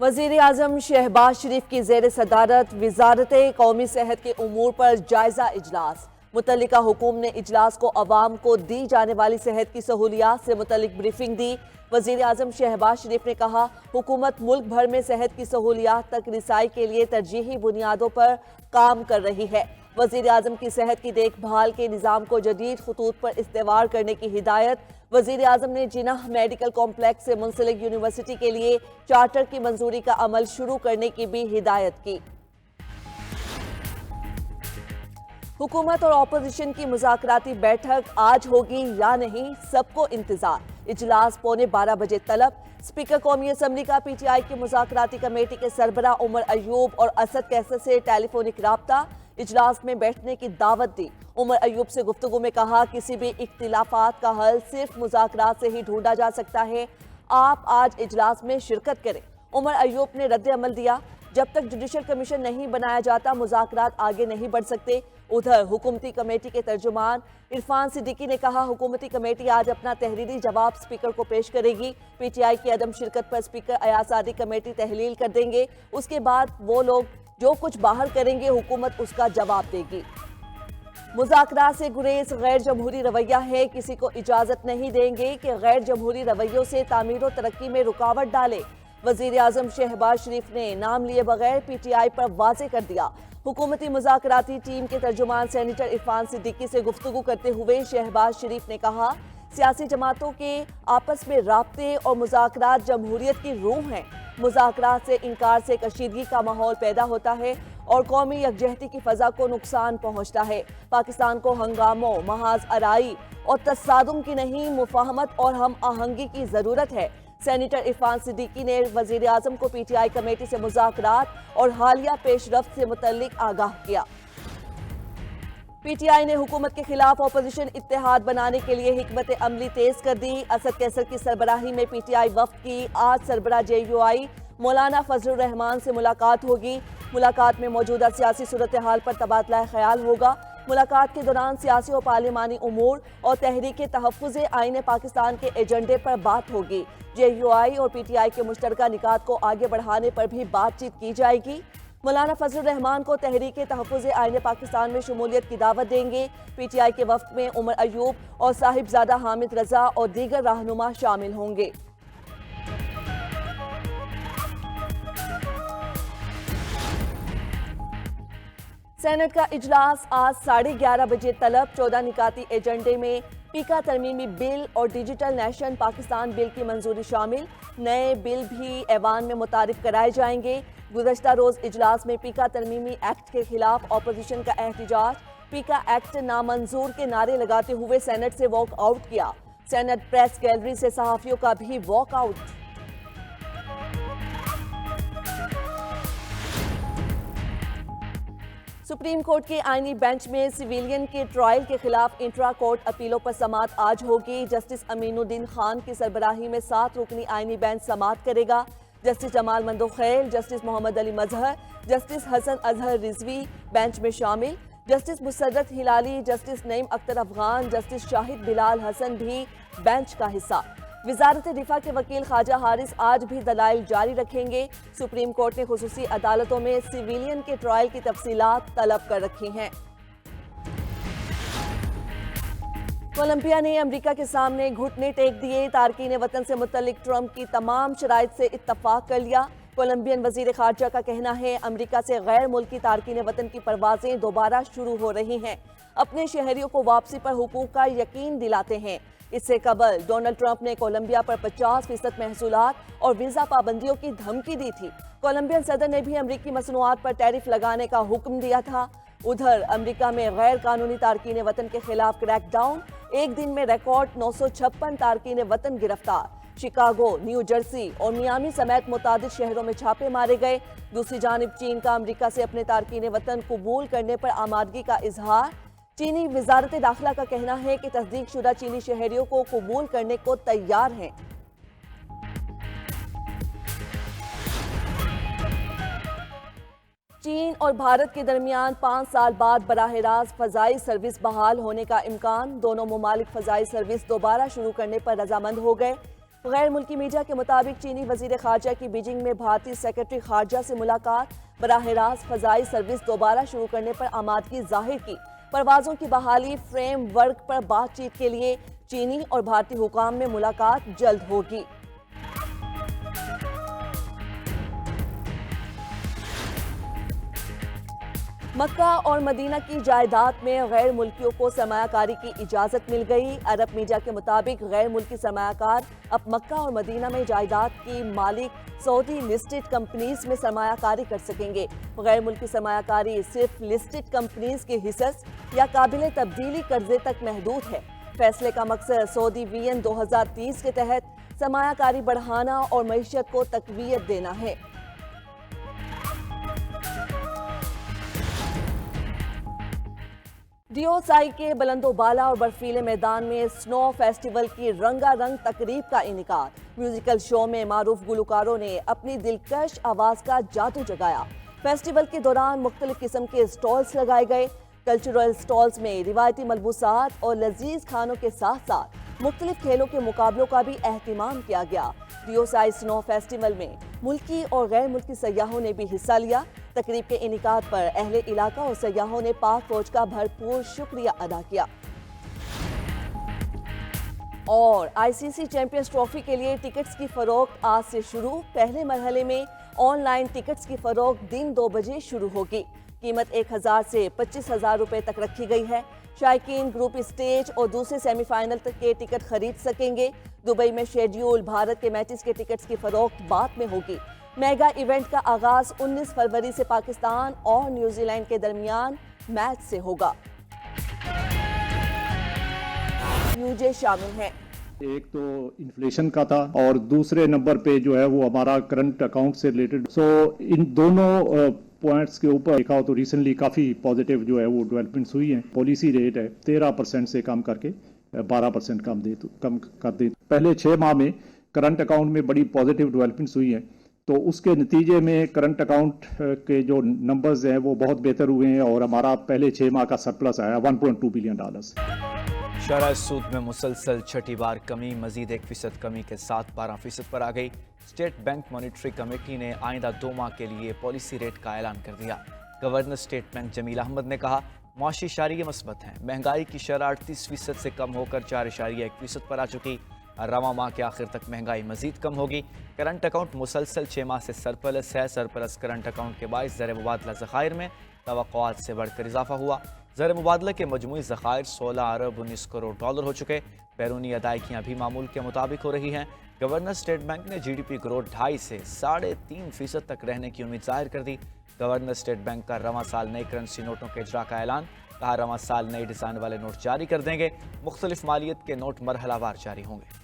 वज़ीर आज़म शहबाज शरीफ की ज़ेर सदारत वज़ारत कौमी सेहत के उमूर पर जायज़ा इजलास। मुतल्लिका हुकूम ने इजलास को अवाम को दी जाने वाली सेहत की सहूलियात से मुतल्लिक ब्रीफिंग दी। वज़ीर आज़म शहबाज शरीफ ने कहा, हुकूमत मुल्क भर में सेहत की सहूलियात तक रिसाई के लिए तरजीही बुनियादों पर काम कर रही है। वज़ीर आज़म की सेहत की देखभाल के निज़ाम को जदीद खतूत पर इस्तेमाल करने की हिदायत। वज़ीर आज़म ने जिन्ना मेडिकल कॉम्प्लेक्स से मुंसलिक यूनिवर्सिटी के लिए चार्टर की मंजूरी का अमल शुरू करने की भी हिदायत की। हुकूमत और अपोजिशन की मुज़ाकराती बैठक आज होगी या नहीं, सबको इंतजार। इजलास 11:15 बजे तलब। स्पीकर कौमी असम्बली का PTI की मुज़ाकराती कमेटी के सरबरा उमर अयूब और असद कैसर से टेलीफोनिक राब्ता। इजलास में बैठने की दावत दी। उमर अयूब से गुफ्तगू में कहा, किसी भी इख्तिलाफात का हल सिर्फ मुज़ाकरात से ही ढूंढा जा सकता है। आप आज इजलास में शिरकत करें। उमर अयूब ने रद्द अमल दिया, जब तक जुडिशल कमीशन नहीं बनाया जाता मुज़ाकरात आगे नहीं बढ़ सकते। उधर हुकूमती कमेटी के तर्जुमान इरफान सिद्दीकी ने कहा, हुकूमती कमेटी आज अपना तहरीरी जवाब स्पीकर को पेश करेगी। PTI की अदम शिरकत पर स्पीकर अयाज सादी कमेटी तहलील कर देंगे। उसके बाद वो लोग जो कुछ बाहर करेंगे, हुकूमत उसका जवाब देगी। मुज़ाकरात से गुरेज गैर जमहूरी रवैया है। किसी को इजाज़त नहीं देंगे कि गैर जमहूरी रवैयों से तामीर और तरक्की में रुकावट डाले। वज़ीर आज़म शहबाज शरीफ ने नाम लिए बगैर PTI पर वाज़े कर दिया। हुकूमती मुज़ाकराती टीम के तर्जुमान सेनेटर इरफान सिद्दीकी से गुफ्तगू करते हुए शहबाज शरीफ ने कहा, सियासी जमातों के आपस में राब्ते और मुज़ाकरात जमहूरियत की रूह हैं। मुज़ाकरात से इनकार से कशीदगी का माहौल पैदा होता है और कौमी यकजहती की फ़ज़ा को नुकसान पहुँचता है। पाकिस्तान को हंगामों, महाज आराई और तसादुम की नहीं, मुफाहमत और हम आहंगी की ज़रूरत है। सेनेटर इरफान सिद्दीकी ने वज़ीर आज़म को PTI कमेटी से मुज़ाकरात और हालिया पेशरफ्त से मुतल्लिक आगाह किया। PTI ने हुकूमत के खिलाफ अपोजिशन इत्तेहाद बनाने के लिए हिकमत अमली तेज कर दी। असद कैसर की सरबराही में PTI वफ्द की आज सरबरा JUI मौलाना फजलुर रहमान से मुलाकात होगी। मुलाकात में मौजूदा सियासी सूरत हाल पर तबादला ख्याल होगा। मुलाकात के दौरान सियासी और पार्लिमानी उमूर और तहरीक तहफ़्फ़ुज़ आईन पाकिस्तान के एजेंडे पर बात होगी। JUI और PTI के मुश्तरका निकात को आगे बढ़ाने पर भी बातचीत की जाएगी। मौलाना फजलुर रहमान को तहरीक तहफ़्फ़ुज़ आईन पाकिस्तान में शमूलियत की दावत देंगे। PTI के वफ्द में उमर अयूब और साहिबजादा हामिद रजा और दीगर रहनुमा शामिल होंगे। सेनेट का इजलास आज 11:30 बजे तलब। 14 निकाती एजेंडे में पीका तरमीमी बिल और डिजिटल नेशन पाकिस्तान बिल की मंजूरी शामिल। नए बिल भी ऐवान में मुतारिफ कराए जाएंगे। गुज़श्ता रोज इजलास में पीका तरमीमी एक्ट के खिलाफ अपोजिशन का एहतजाज। पीका एक्ट नामंजूर के नारे लगाते हुए सेनेट से वॉक आउट किया। सेनेट प्रेस गैलरी से सहाफियों का भी वॉक आउट। सुप्रीम कोर्ट के आईनी बेंच में सिविलियन के ट्रायल के खिलाफ इंट्रा कोर्ट अपीलों पर समाअत आज होगी। जस्टिस अमीनुद्दीन खान की सरबराही में 7 रुकनी आईनी बेंच समाअत करेगा। Justice Jamal Mandokhail, justice Mohammad Ali Mazhar, justice Hasan Azhar Rizvi bench में शामिल। Justice Musarrat Hilali, justice Naeem Akhtar Afghan, justice Shahid Bilal Hasan भी बेंच का हिस्सा। वजारत दिफा के वकील ख्वाजा हारिस आज भी दलाइल जारी रखेंगे। सुप्रीम कोर्ट ने खुसूसी अदालतों में सिविलियन के ट्रायल की तफसीलात तलब कर रखी हैं। कोलंबिया ने अमेरिका के सामने घुटने टेक दिए। तारकीन वतन से मुतल्लिक ट्रंप की तमाम शराइत से इत्तफाक कर लिया। कोलंबियन वजीर खारजा का कहना है, अमेरिका से गैर मुल्की तारकीन वतन की परवाजें दोबारा शुरू हो रही हैं। अपने शहरियों को वापसी पर हुकूक का यकीन दिलाते हैं। इससे कबल डोनाल्ड ट्रंप ने कोलंबिया पर 50% महसूलात और वीजा पाबंदियों की धमकी दी थी। कोलंबियन सदर ने भी अमरीकी मसनूआत पर टैरिफ लगाने का हुक्म दिया था। उधर अमेरिका में गैर कानूनी तारकीन वतन के खिलाफ क्रैकडाउन। एक दिन में रिकॉर्ड 956 तारकीन वतन गिरफ्तार। शिकागो, न्यू जर्सी और मियामी समेत मुतादिद शहरों में छापे मारे गए। दूसरी जानिब चीन का अमेरिका से अपने तारकीन वतन कबूल करने पर आमादगी का इजहार। चीनी वजारत दाखिला का कहना है कि तस्दीक शुदा चीनी शहरियों को कबूल करने को तैयार हैं। चीन और भारत के दरमियान 5 साल बाद बराह रास्त फजाई सर्विस बहाल होने का इम्कान। दोनों मुमालिक फजाई सर्विस दोबारा शुरू करने पर रजामंद हो गए। गैर मुल्की मीडिया के मुताबिक चीनी वजीर खारजा की बीजिंग में भारतीय सेक्रेटरी खारजा से मुलाकात, बराह रास्त फजाई सर्विस दोबारा शुरू करने पर आमादगी जाहिर की। परवाजों की बहाली फ्रेमवर्क पर बातचीत के लिए चीनी और भारतीय हुकाम में मुलाकात जल्द होगी। मक्का और मदीना की जायदाद में गैर मुल्कियों को सरमायाकारी की इजाजत मिल गई। अरब मीडिया के मुताबिक गैर मुल्की सरमायाकार अब मक्का और मदीना में जायदाद की मालिक सऊदी लिस्टेड कंपनीज में सरमायाकारी कर सकेंगे। गैर मुल्की सरमायाकारी सिर्फ लिस्टेड कंपनीज के हिस्स या काबिल तब्दीली कर्जे तक महदूद है। फैसले का मकसद सऊदी वियन 2030 के तहत सरमायाकारी बढ़ाना और मईशत को तकवीत देना है। डीओसाई के बुलंदोबाला और बर्फीले मैदान में स्नो फेस्टिवल की रंगारंग तकरीब का इनेकाद। म्यूजिकल शो में मारूफ गुलकारों ने अपनी दिलकश आवाज का जादू जगाया। फेस्टिवल के दौरान मुख्तलिफ किस्म के स्टॉल्स लगाए गए। कल्चरल स्टॉल्स में रिवायती मलबूसात और लजीज खानों के साथ साथ मुख्तलिफ खेलों के मुकाबलों का भी एहतमाम किया गया। डीओसाई स्नो फेस्टिवल में मुल्की और गैर मुल्की सयाहों ने भी हिस्सा लिया। तकरीब के इनेकाद पर अहले इलाका और सयाहों ने पाक फौज का भरपूर शुक्रिया अदा किया। और आईसीसी चैंपियंस ट्रॉफी के लिए टिकट्स की फरोख्त आज से शुरू। पहले मरहले में ऑनलाइन टिकट्स की फरोख्त दिन 2 बजे शुरू होगी। कीमत 1000 से 25,000 रुपए तक रखी गई है। शायकीन ग्रुप स्टेज और दूसरे सेमीफाइनल तक के टिकट खरीद सकेंगे। दुबई में शेड्यूल भारत के मैचेस के टिकट्स की फरोख्त बाद में होगी। मेगा इवेंट का आगाज 19 फरवरी से पाकिस्तान और न्यूजीलैंड के दरमियान मैच से होगा। न्यूज़ शामिल हैं। एक तो इन्फ्लेशन का था और दूसरे नंबर पे जो है वो हमारा करंट अकाउंट से रिलेटेड। सो इन दोनों पॉइंट्स के ऊपर देखा हो तो रिसेंटली काफ़ी पॉजिटिव जो है वो डेवलपमेंट्स हुई हैं। पॉलिसी रेट है 13% से कम करके 12% कम कर दे। पहले 6 माह में करंट अकाउंट में बड़ी पॉजिटिव डेवलपमेंट्स हुई हैं, तो उसके नतीजे में करंट अकाउंट के जो नंबर्स हैं वो बहुत बेहतर हुए हैं और हमारा पहले 6 माह का सरप्लस आया $1.2 बिलियन। शरह सूद में मुसलसल छठी बार कमी, मजीद 1% कमी के साथ 12% पर आ गई। स्टेट बैंक मॉनिटरी कमेटी ने आइंदा 2 माह के लिए पॉलिसी रेट का ऐलान कर दिया। Governor state bank Jamil Ahmed ने कहा, मुआशी इशारे मस्बत हैं। महंगाई की शरह 38% से कम होकर 4.1% पर आ चुकी। रवां माह के आखिर तक महंगाई मजीद कम होगी। करंट अकाउंट मुसलसल 6 माह से सरप्लस है। सरप्लस करंट अकाउंट के बायस ज़र मुबादला ज़खायर में तवक्कुआत से बढ़कर इजाफा हुआ। ज़र मुबादला के मजमूई ज़खायर 16 अरब 19 करोड़ डॉलर हो चुके। बैरूनी अदायगियाँ भी मामूल के मुताबिक हो रही हैं। गवर्नर स्टेट बैंक ने GDP ग्रोथ 2.5 से 3.5% तक रहने की उम्मीद जाहिर कर दी। गवर्नर स्टेट बैंक का रवां साल नए करेंसी नोटों के इजरा का ऐलान। कहा, रवां साल नए डिज़ाइन वाले नोट जारी कर देंगे। मुख्तलिफ मालियत के नोट मरहलावार जारी होंगे।